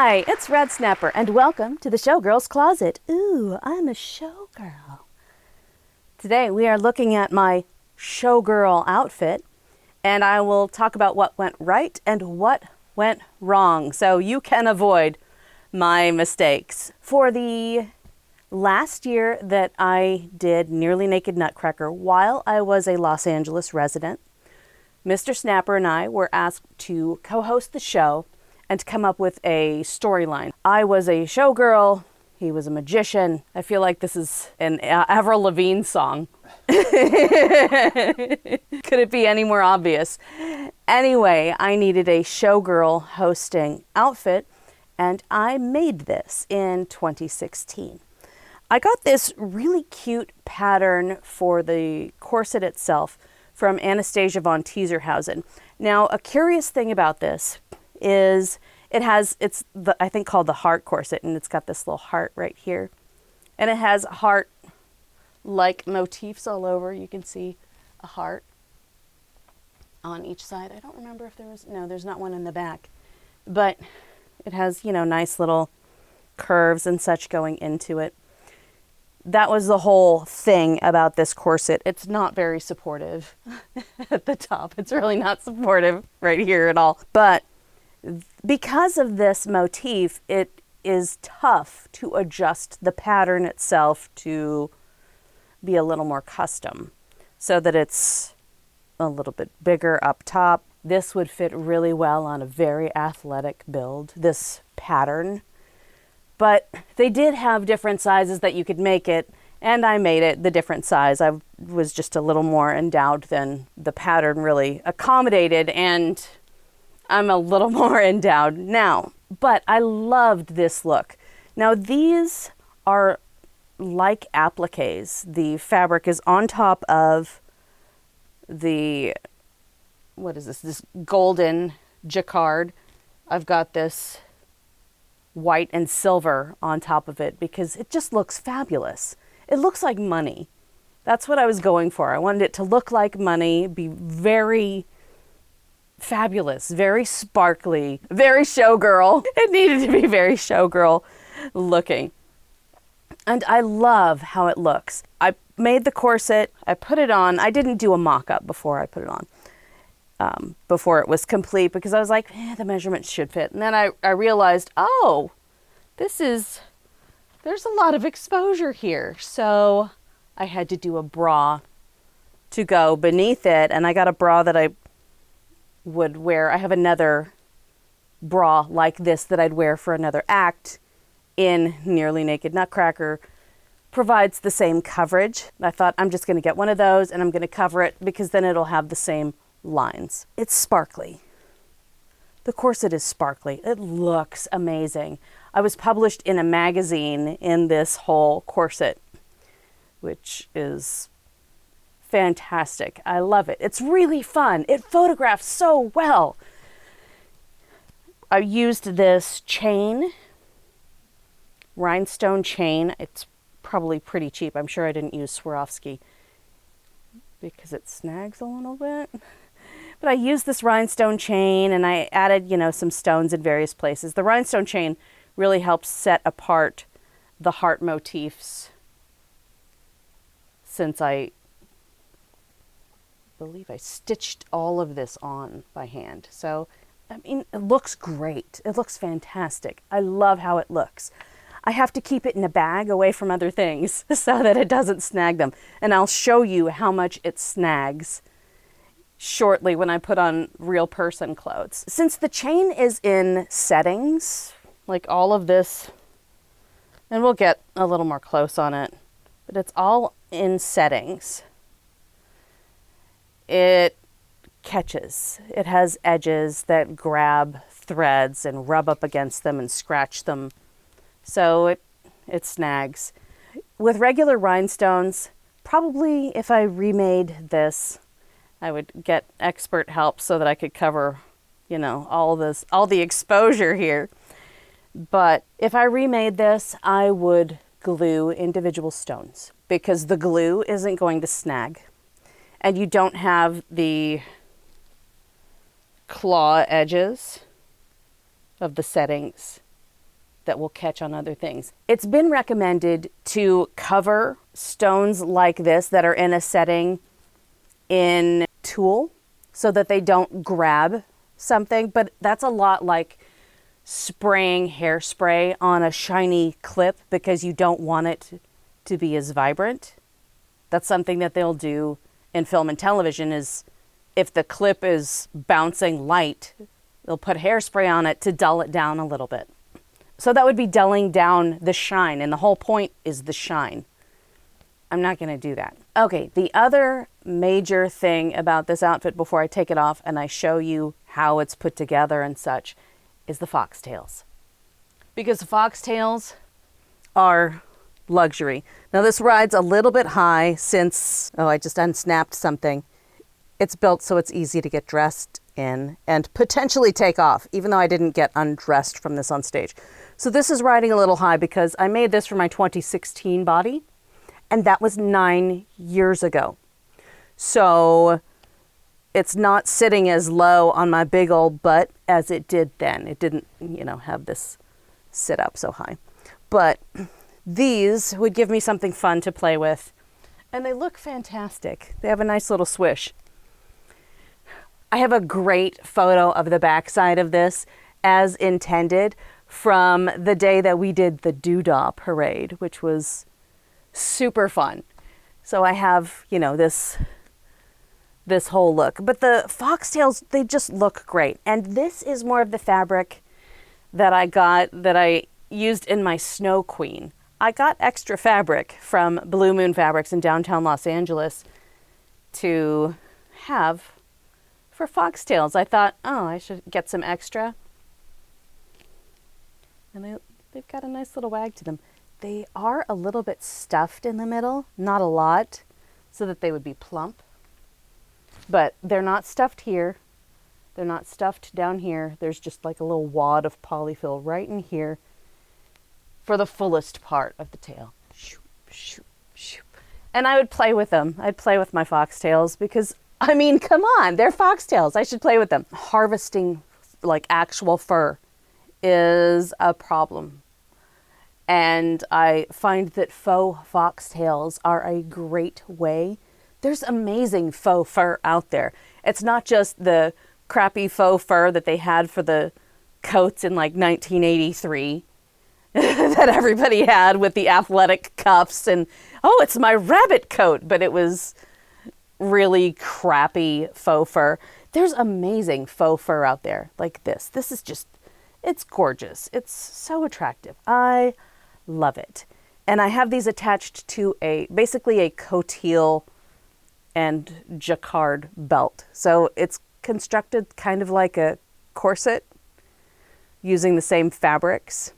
Hi, it's Red Snapper, and welcome to the Showgirl's Closet. Ooh, I'm a showgirl. Today we are looking at my showgirl outfit, and I will talk about what went right and what went wrong, so you can avoid my mistakes. For the last year that I did Nearly Naked Nutcracker, while I was a Los Angeles resident, Mr. Snapper and I were asked to co-host the show and to come up with a storyline. I was a showgirl, he was a magician. I feel like this is an Avril Lavigne song. Could it be any more obvious? Anyway, I needed a showgirl hosting outfit, and I made this in 2016. I got this really cute pattern for the corset itself from Anastasia von Tieserhausen. Now, a curious thing about this is it's I think called the heart corset, and it's got this little heart right here. And it has heart-like motifs all over. You can see a heart on each side. I don't remember if there's not one in the back. But it has, nice little curves and such going into it. That was the whole thing about this corset. It's not very supportive at the top. It's really not supportive right here at all. But because of this motif, it is tough to adjust the pattern itself to be a little more custom so that it's a little bit bigger up top. This would fit really well on a very athletic build, this pattern. But they did have different sizes that you could make it, and I made it the different size. I was just a little more endowed than the pattern really accommodated, and I'm a little more endowed now. But I loved this look. Now these are like appliques. The fabric is on top of the, what is this? This golden jacquard. I've got this white and silver on top of it because it just looks fabulous. It looks like money. That's what I was going for. I wanted it to look like money, be very fabulous, very sparkly, very showgirl. It needed to be very showgirl looking. And I love how it looks. I made the corset, I put it on. I didn't do a mock-up before I put it on. Before it was complete, because I was like, the measurements should fit. And then I realized, there's a lot of exposure here. So I had to do a bra to go beneath it. And I got a bra that I would wear. I have another bra like this that I'd wear for another act in Nearly Naked Nutcracker. Provides the same coverage. I thought I'm just going to get one of those and I'm going to cover it because then it'll have the same lines. It's sparkly. The corset is sparkly. It looks amazing. I was published in a magazine in this whole corset, which is fantastic. I love it. It's really fun. It photographs so well. I used this chain, Rhinestone chain. It's probably pretty cheap. I'm sure I didn't use Swarovski because it snags a little bit. But I used this rhinestone chain and I added, some stones in various places. The rhinestone chain really helps set apart the heart motifs, since I believe I stitched all of this on by hand. So, it looks great. It looks fantastic. I love how it looks. I have to keep it in a bag away from other things so that it doesn't snag them. And I'll show you how much it snags shortly when I put on real person clothes. Since the chain is in settings, like all of this, and we'll get a little more close on it, but it's all in settings. It catches. It has edges that grab threads and rub up against them and scratch them. So it snags. With regular rhinestones, probably if I remade this, I would get expert help so that I could cover, all the exposure here. But if I remade this, I would glue individual stones because the glue isn't going to snag. And you don't have the claw edges of the settings that will catch on other things. It's been recommended to cover stones like this that are in a setting in tulle so that they don't grab something, but that's a lot like spraying hairspray on a shiny clip because you don't want it to be as vibrant. That's something that they'll do in film and television, is if the clip is bouncing light, they'll put hairspray on it to dull it down a little bit. So that would be dulling down the shine, and the whole point is the shine. I'm not going to do that. Okay, the other major thing about this outfit before I take it off and I show you how it's put together and such is the foxtails. Because the foxtails are luxury. Now this ride's a little bit high since, I just unsnapped something. It's built so it's easy to get dressed in and potentially take off, even though I didn't get undressed from this on stage. So this is riding a little high because I made this for my 2016 body, and that was 9 years ago. So it's not sitting as low on my big old butt as it did then. It didn't, have this sit up so high. But these would give me something fun to play with, and they look fantastic. They have a nice little swish. I have a great photo of the backside of this as intended from the day that we did the Doodah Parade, which was super fun. So I have, this whole look. But the foxtails, they just look great. And this is more of the fabric that I got, that I used in my Snow Queen. I got extra fabric from Blue Moon Fabrics in downtown Los Angeles to have for foxtails. I thought, I should get some extra. And they've got a nice little wag to them. They are a little bit stuffed in the middle, not a lot, so that they would be plump. But they're not stuffed here. They're not stuffed down here. There's just like a little wad of polyfill right in here for the fullest part of the tail. Shoop, shoop, shoop. And I would play with them. I'd play with my foxtails because, come on, they're foxtails. I should play with them. Harvesting like actual fur is a problem. And I find that faux foxtails are a great way. There's amazing faux fur out there. It's not just the crappy faux fur that they had for the coats in like 1983 that everybody had with the athletic cuffs and, it's my rabbit coat, but it was really crappy faux fur. There's amazing faux fur out there like this. This is just, it's gorgeous. It's so attractive. I love it. And I have these attached to basically a cotillion and jacquard belt. So it's constructed kind of like a corset using the same fabrics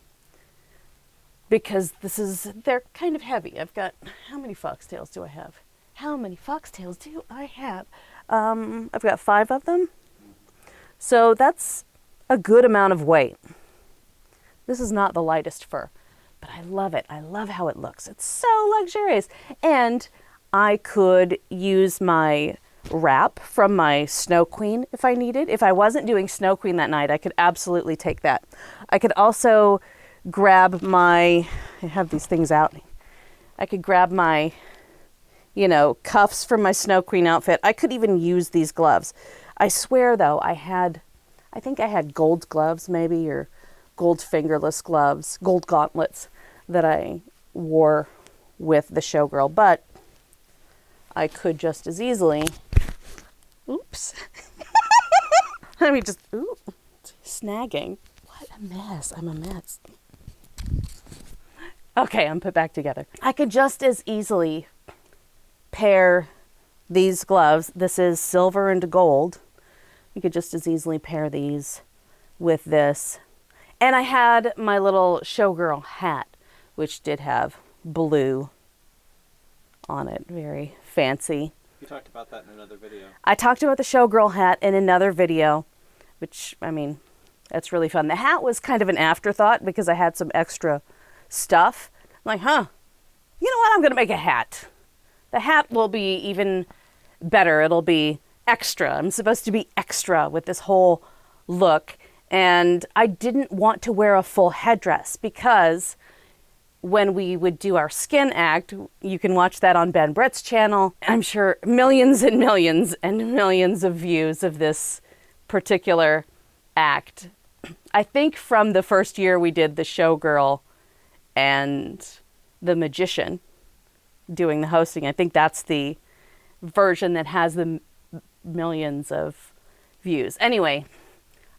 because they're kind of heavy. I've got, how many foxtails do I have? How many foxtails do I have? I've got 5 of them. So that's a good amount of weight. This is not the lightest fur, but I love it. I love how it looks. It's so luxurious. And I could use my wrap from my Snow Queen if I needed. If I wasn't doing Snow Queen that night, I could absolutely take that. I could also grab I have these things out. I could grab my, cuffs from my Snow Queen outfit. I could even use these gloves. I swear though, I think I had gold gloves maybe, or gold fingerless gloves, gold gauntlets that I wore with the Showgirl, but I could just as easily, oops, snagging. What a mess, I'm a mess. Okay, I'm put back together. I could just as easily pair these gloves. This is silver and gold. You could just as easily pair these with this. And I had my little Showgirl hat, which did have blue on it. Very fancy. You talked about that in another video. I talked about the Showgirl hat in another video, which, that's really fun. The hat was kind of an afterthought because I had some extra stuff. I'm like, you know what? I'm going to make a hat. The hat will be even better. It'll be extra. I'm supposed to be extra with this whole look. And I didn't want to wear a full headdress because when we would do our skin act, you can watch that on Ben Brett's channel. I'm sure millions and millions and millions of views of this particular act. I think from the first year we did the Showgirl and the Magician doing the hosting, I think that's the version that has the millions of views. Anyway,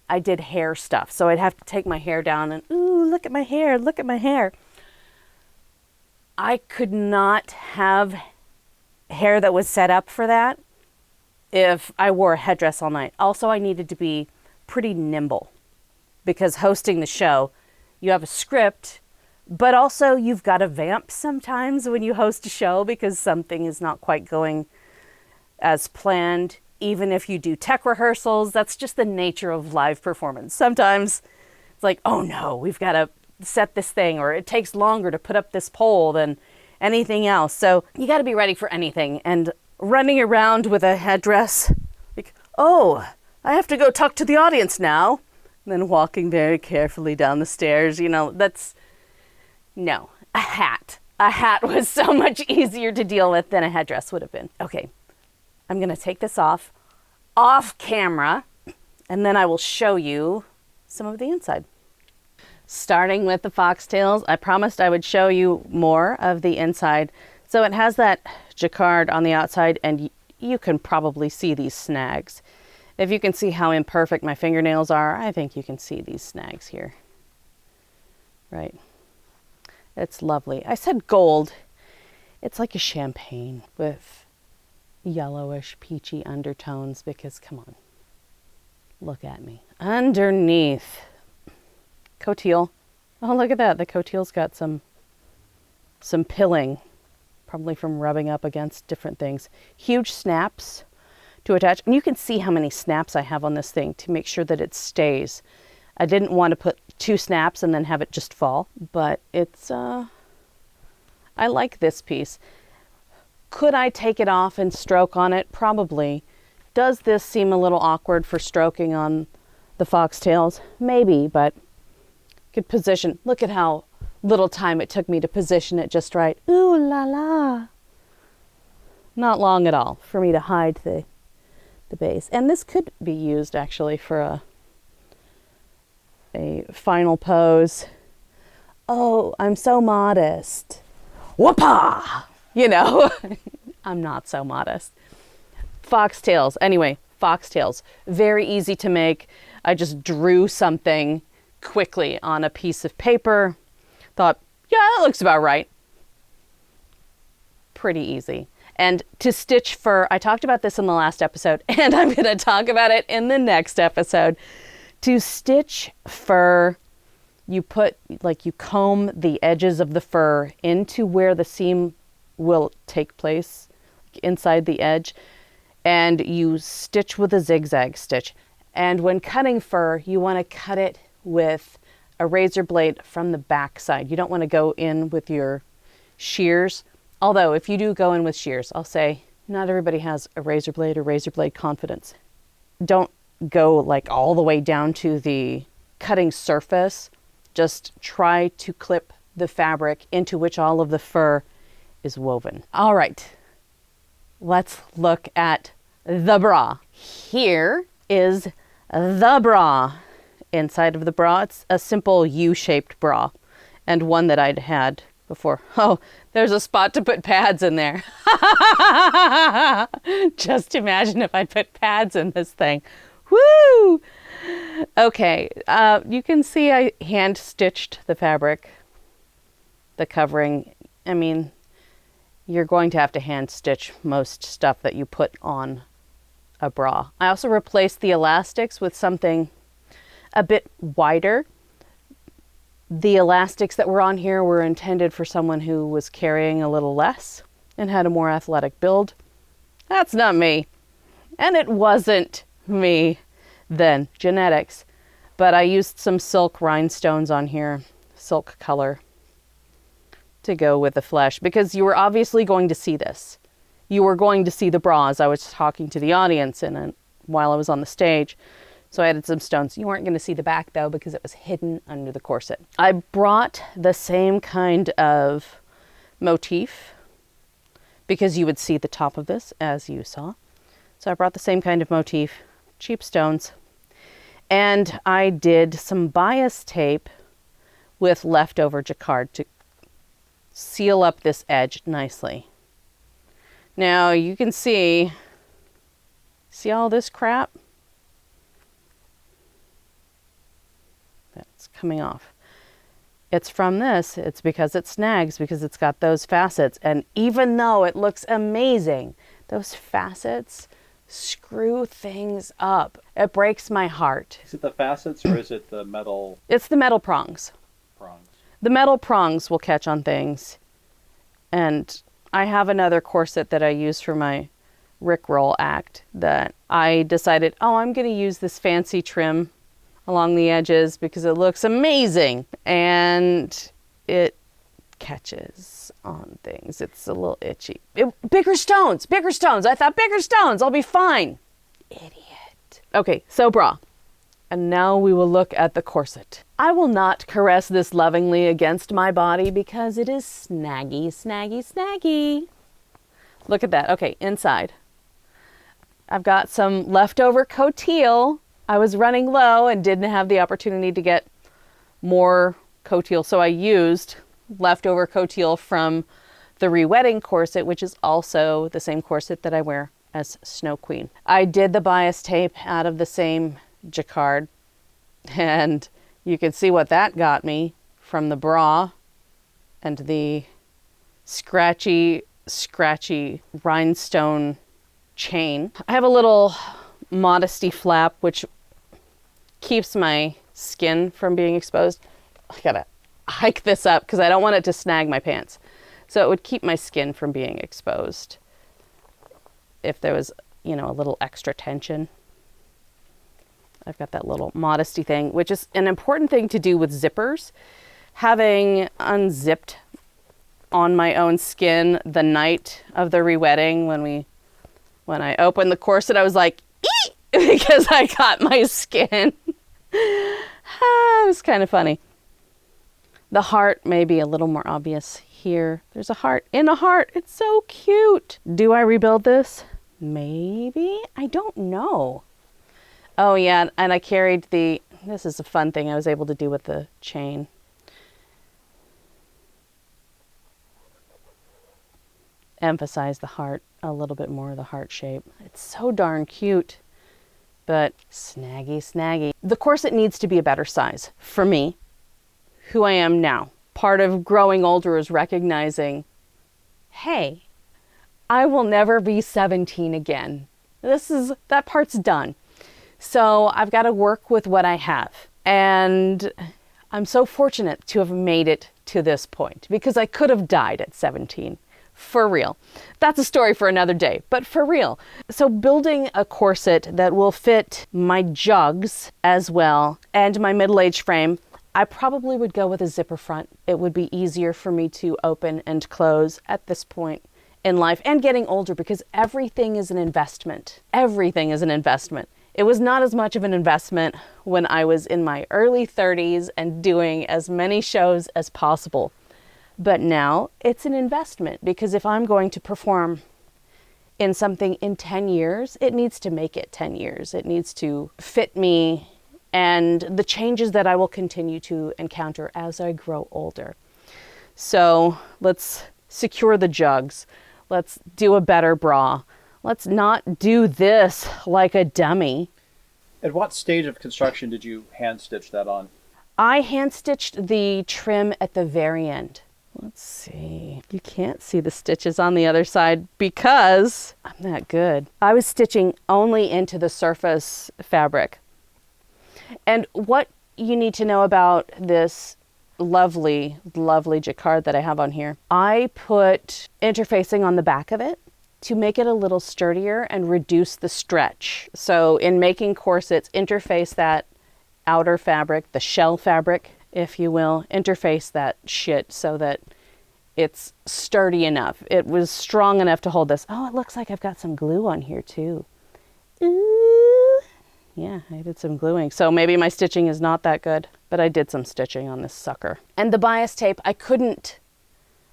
I did hair stuff, so I'd have to take my hair down and, ooh, look at my hair, look at my hair. I could not have hair that was set up for that if I wore a headdress all night. Also, I needed to be pretty nimble because hosting the show, you have a script, but also you've got to vamp sometimes when you host a show because something is not quite going as planned. Even if you do tech rehearsals, that's just the nature of live performance. Sometimes it's like, oh no, we've got to set this thing, or it takes longer to put up this pole than anything else. So you got to be ready for anything. And running around with a headdress, like, oh, I have to go talk to the audience now. And then walking very carefully down the stairs, that's, no, a hat. A hat was so much easier to deal with than a headdress would have been. Okay, I'm going to take this off camera, and then I will show you some of the inside. Starting with the foxtails, I promised I would show you more of the inside. So it has that jacquard on the outside, and you can probably see these snags. If you can see how imperfect my fingernails are, I think you can see these snags here. Right. It's lovely. I said gold. It's like a champagne with yellowish, peachy undertones because, come on, look at me. Underneath, cotillion. Oh, look at that. The cotillion got some pilling, probably from rubbing up against different things. Huge snaps to attach. And you can see how many snaps I have on this thing to make sure that it stays. I didn't want to put 2 snaps and then have it just fall, but it's, I like this piece. Could I take it off and stroke on it? Probably. Does this seem a little awkward for stroking on the foxtails? Maybe, but could position. Look at how little time it took me to position it just right. Ooh la la. Not long at all for me to hide the base. And this could be used actually for a final pose. Oh, I'm so modest. Whoopah! I'm not so modest. Foxtails. Anyway, foxtails. Very easy to make. I just drew something quickly on a piece of paper. Thought, yeah, that looks about right. Pretty easy. And to stitch fur, I talked about this in the last episode, and I'm going to talk about it in the next episode. To stitch fur, you comb the edges of the fur into where the seam will take place, inside the edge, and you stitch with a zigzag stitch. And when cutting fur, you want to cut it with a razor blade from the back side. You don't want to go in with your shears. Although if you do go in with shears, I'll say not everybody has a razor blade or razor blade confidence. Don't go like all the way down to the cutting surface. Just try to clip the fabric into which all of the fur is woven. All right, let's look at the bra. Here is the bra. Inside of the bra, it's a simple U-shaped bra, and one that I'd had before. Oh, there's a spot to put pads in there. Just imagine if I put pads in this thing. Woo! Okay, you can see I hand stitched the fabric, the covering. I mean, you're going to have to hand stitch most stuff that you put on a bra. I also replaced the elastics with something a bit wider. The elastics that were on here were intended for someone who was carrying a little less and had a more athletic build. That's not me. And it wasn't me then, genetics. But I used some silk rhinestones on here, silk color, to go with the flesh, because you were obviously going to see this. You were going to see the bra as I was talking to the audience and while I was on the stage. So I added some stones. You weren't going to see the back though because it was hidden under the corset. I brought the same kind of motif because you would see the top of this as you saw. So I brought the same kind of motif, cheap stones, and I did some bias tape with leftover jacquard to seal up this edge nicely. Now you can see all this crap? That's coming off. It's from this. It's because it snags, because it's got those facets. And even though it looks amazing, those facets screw things up. It breaks my heart. Is it the facets or is it the metal It's the metal prongs. prongs? The metal prongs will catch on things. And I have another corset that I use for my Rickroll act that I decided, oh, I'm going to use this fancy trim along the edges because it looks amazing. And it catches on things. It's a little itchy. Bigger stones. I thought bigger stones. I'll be fine. Idiot. Okay, so bra. And now we will look at the corset. I will not caress this lovingly against my body because it is snaggy, snaggy, snaggy. Look at that. Okay, inside. I've got some leftover cotilles. I was running low and didn't have the opportunity to get more cotilles, so I used leftover cotilles from the re-wedding corset, which is also the same corset that I wear as Snow Queen. I did the bias tape out of the same jacquard, and you can see what that got me from the bra and the scratchy rhinestone chain. I have a little modesty flap which keeps my skin from being exposed. I gotta hike this up because I don't want it to snag my pants. So it would keep my skin from being exposed if there was, you know, a little extra tension. I've got that little modesty thing, which is an important thing to do with zippers. Having unzipped on my own skin the night of the re-wedding, when I opened the corset, I was like, eek! Because I got my skin. It was kind of funny. The heart may be a little more obvious here. There's a heart in a heart. It's so cute. Do I rebuild this? Maybe. I don't know. Oh yeah, and I carried this is a fun thing I was able to do with the chain. Emphasize the heart a little bit more, the heart shape. It's so darn cute, but snaggy. The corset needs to be a better size for me, who I am now. Part of growing older is recognizing, hey, I will never be 17 again. That part's done. So I've got to work with what I have. And I'm so fortunate to have made it to this point because I could have died at 17. For real. That's a story for another day, but for real. So building a corset that will fit my jugs as well and my middle-aged frame, I probably would go with a zipper front. It would be easier for me to open and close at this point in life and getting older because everything is an investment. Everything is an investment. It was not as much of an investment when I was in my early 30s and doing as many shows as possible. But now it's an investment because if I'm going to perform in something in 10 years, it needs to make it 10 years. It needs to fit me and the changes that I will continue to encounter as I grow older. So let's secure the jugs. Let's do a better bra. Let's not do this like a dummy. At what stage of construction did you hand stitch that on? I hand stitched the trim at the very end. Let's see. You can't see the stitches on the other side because I'm that good. I was stitching only into the surface fabric. And what you need to know about this lovely jacquard that I have on here, I put interfacing on the back of it to make it a little sturdier and reduce the stretch. So in making corsets, interface that outer fabric, the shell fabric, if you will, interface that shit so that it's sturdy enough. It was strong enough to hold this. Oh, it looks like I've got some glue on here too. Ooh, Yeah, I did some gluing. So maybe my stitching is not that good, but I did some stitching on this sucker. And the bias tape, I couldn't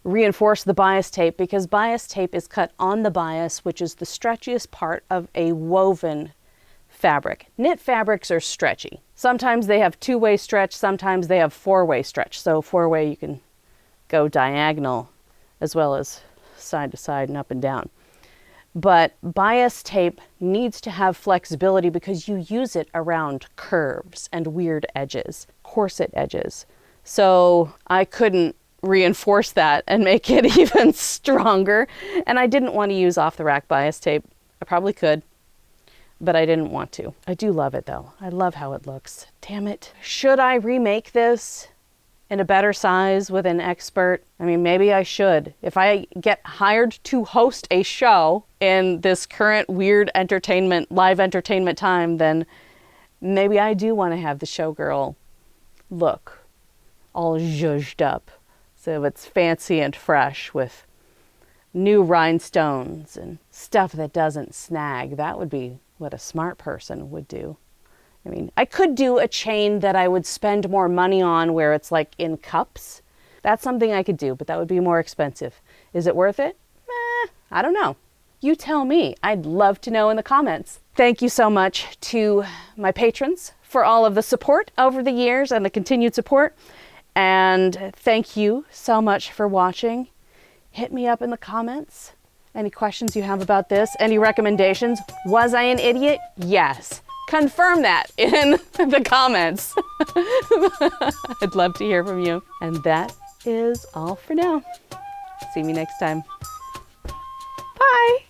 reinforce the bias tape because bias tape is cut on the bias, which is the stretchiest part of a woven fabric. Knit fabrics are stretchy. Sometimes they have two-way stretch, sometimes they have four-way stretch. So four-way you can go diagonal as well as side to side and up and down. But bias tape needs to have flexibility because you use it around curves and weird edges, corset edges. So I couldn't reinforce that and make it even stronger. And I didn't want to use off-the-rack bias tape. I probably could, but I didn't want to. I do love it though. I love how it looks. Damn it. Should I remake this in a better size with an expert? I mean, maybe I should. If I get hired to host a show in this current weird entertainment, live entertainment time, then maybe I do want to have the Showgirl look all zhuzhed up. So it's fancy and fresh with new rhinestones and stuff that doesn't snag. That would be what a smart person would do. I mean, I could do a chain that I would spend more money on where it's like in cups. That's something I could do, but that would be more expensive. Is it worth it? I don't know. You tell me. I'd love to know in the comments. Thank you so much to my patrons for all of the support over the years and the continued support. And thank you so much for watching. Hit me up in the comments. Any questions you have about this? Any recommendations? Was I an idiot? Yes. Confirm that in the comments. I'd love to hear from you. And that is all for now. See me next time. Bye.